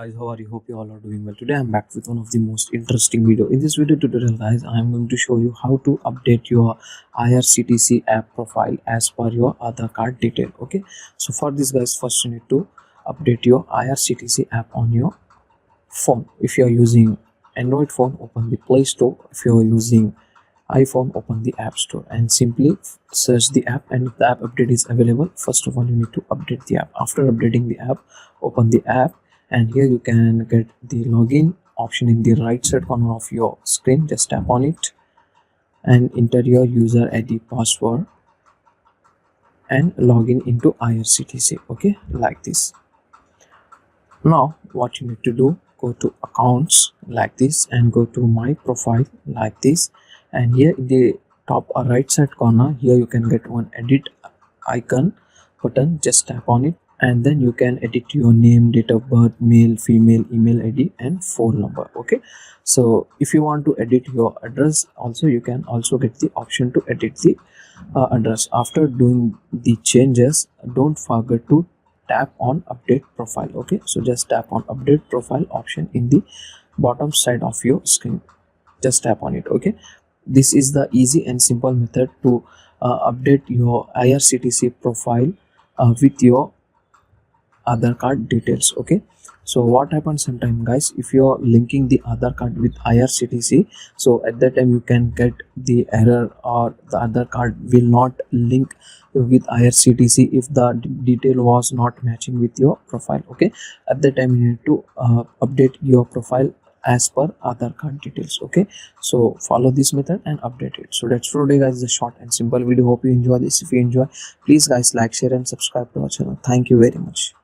guys, how are you? Hope you all are doing well. Today I'm back with one of the most interesting video. In this video tutorial guys, I'm going to show you how to update your IRCTC app profile as per your Aadhaar card detail. Okay, so for this guys, first you need to update your IRCTC app on your phone. If you are using Android phone, open the Play Store. If you are using iPhone, open the App Store and simply search the app, and if the app update is available, first of all you need to update the app. After updating the app, open the app, and here you can get the login option in the right side corner of your screen. Just tap on it and enter your user ID, password, and login into IRCTC. Okay, like this. Now what you need to do, go to accounts like this and go to my profile like this, and here in the top right side corner, here you can get one edit icon button. Just tap on it and then you can edit your name, date of birth, male, female, email ID and phone number. Okay, so if you want to edit your address also, you can also get the option to edit the address. After doing the changes, don't forget to tap on update profile. Okay, so just tap on update profile option in the bottom side of your screen. Just tap on it. Okay, this is the easy and simple method to update your IRCTC profile with your Aadhaar card details. Okay, so what happens sometimes guys, if you are linking the Aadhaar card with IRCTC, so at that time you can get the error, or the Aadhaar card will not link with IRCTC if the detail was not matching with your profile. Okay, at that time you need to update your profile as per Aadhaar card details. Okay, so follow this method and update it. So that's for today guys, the short and simple video. Hope you enjoy this. If you enjoy, please guys like, share and subscribe to our channel. Thank you very much.